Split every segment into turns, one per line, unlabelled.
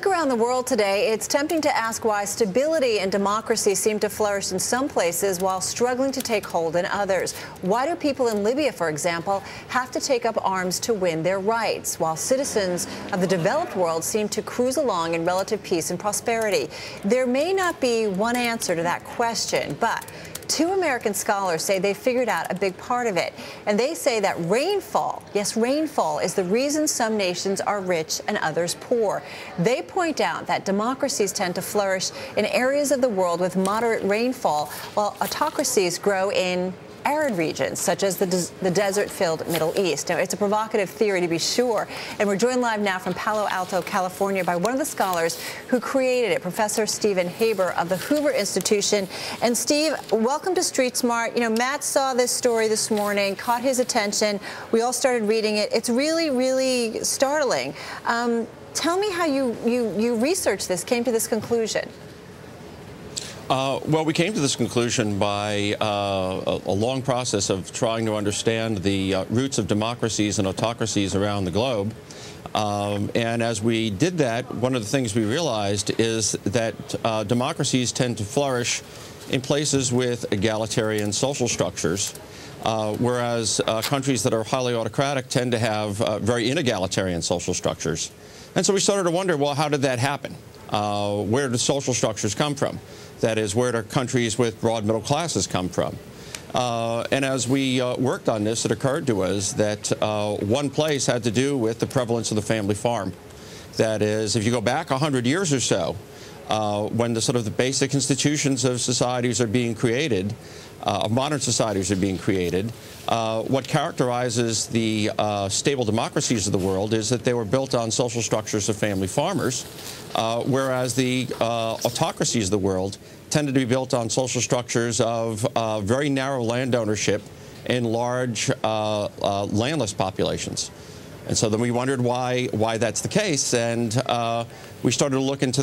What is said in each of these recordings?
look around the world today, it's tempting to ask why stability and democracy seem to flourish in some places while struggling to take hold in others. Why do people in Libya, for example, have to take up arms to win their rights, while citizens of the developed world seem to cruise along in relative peace and prosperity? There may not be one answer to that question, but two American scholars say they figured out a big part of it. And they say that rainfall, yes, rainfall, is the reason some nations are rich and others poor. They point out that democracies tend to flourish in areas of the world with moderate rainfall, while autocracies grow in arid regions, such as the desert-filled Middle East. Now, it's a provocative theory, to be sure, and we're joined live now from Palo Alto, California, by one of the scholars who created it, Professor Stephen Haber of the Hoover Institution. And Steve, welcome to Street Smart. You know, Matt saw this story this morning, caught his attention. We all started reading it. It's really, really startling. Tell me how you researched this, came to this conclusion.
Well, we came to this conclusion by a long process of trying to understand the roots of democracies and autocracies around the globe. And as we did that, one of the things we realized is that democracies tend to flourish in places with egalitarian social structures, whereas countries that are highly autocratic tend to have very inegalitarian social structures. And so we started to wonder, well, how did that happen? Where do social structures come from? That is, where do countries with broad middle classes come from? And as we worked on this, it occurred to us that one place had to do with the prevalence of the family farm. That is, if you go back 100 years or so, when the basic institutions of societies are being created, of modern societies are being created, what characterizes the stable democracies of the world is that they were built on social structures of family farmers, whereas the autocracies of the world tended to be built on social structures of very narrow land ownership in large landless populations. And so then we wondered why that's the case, and we started to look into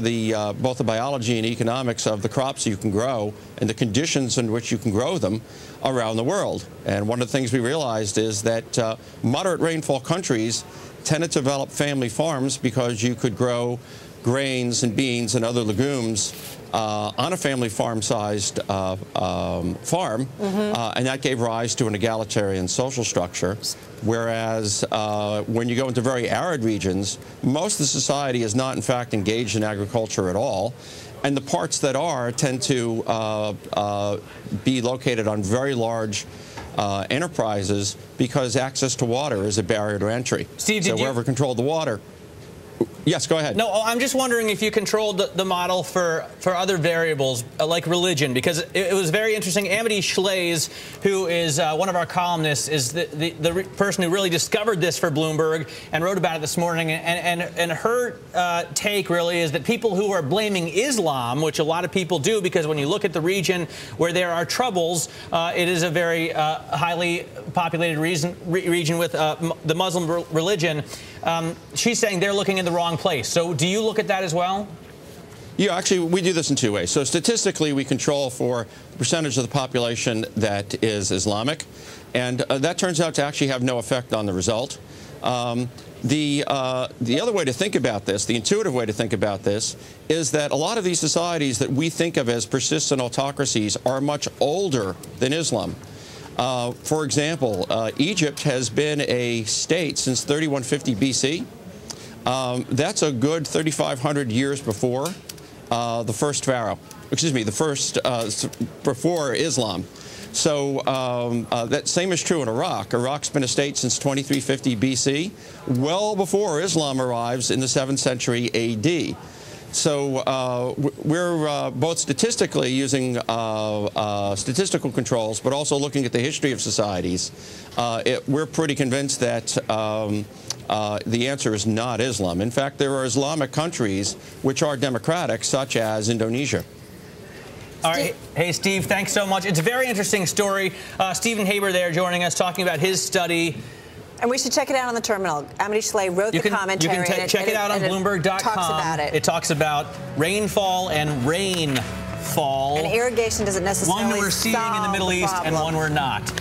both the biology and economics of the crops you can grow and the conditions in which you can grow them around the world. And one of the things we realized is that moderate rainfall countries tended to develop family farms because you could grow grains and beans and other legumes on a family farm-sized farm, and that gave rise to an egalitarian social structure. Whereas when you go into very arid regions, most of the society is not, in fact, engaged in agriculture at all. And the parts that are tend to be located on very large enterprises because access to water is a barrier to entry.
Steve,
so whoever controlled the water. Yes, go ahead.
No, I'm just wondering if you controlled the model for other variables, like religion, because it was very interesting. Amity Shlaes, who is one of our columnists, is the person who really discovered this for Bloomberg and wrote about it this morning. And her take really is that people who are blaming Islam, which a lot of people do, because when you look at the region where there are troubles, it is a very highly populated region with the Muslim religion. She's saying they're looking in the wrong place. So do you look at that as well?
Yeah, actually, we do this in two ways. So statistically, we control for the percentage of the population that is Islamic, and that turns out to actually have no effect on the result. The other way to think about this, the intuitive way to think about this, is that a lot of these societies that we think of as persistent autocracies are much older than Islam. For example, Egypt has been a state since 3150 BC. That's a good 3,500 years before the first pharaoh. Excuse me, the first before Islam. So that same is true in Iraq. Iraq's been a state since 2350 BC, well before Islam arrives in the 7th century AD. So we're both statistically using statistical controls, but also looking at the history of societies. We're pretty convinced that the answer is not Islam. In fact, there are Islamic countries which are democratic, such as Indonesia.
All right. Hey, Steve, thanks so much. It's a very interesting story. Stephen Haber there joining us, talking about his study.
And we should check it out on the terminal. Amity Shlaes wrote the commentary.
You can check it out on Bloomberg.com.
It talks about it.
It talks about rainfall and rainfall.
And irrigation doesn't necessarily
one we're seeing in the Middle East and one we're not.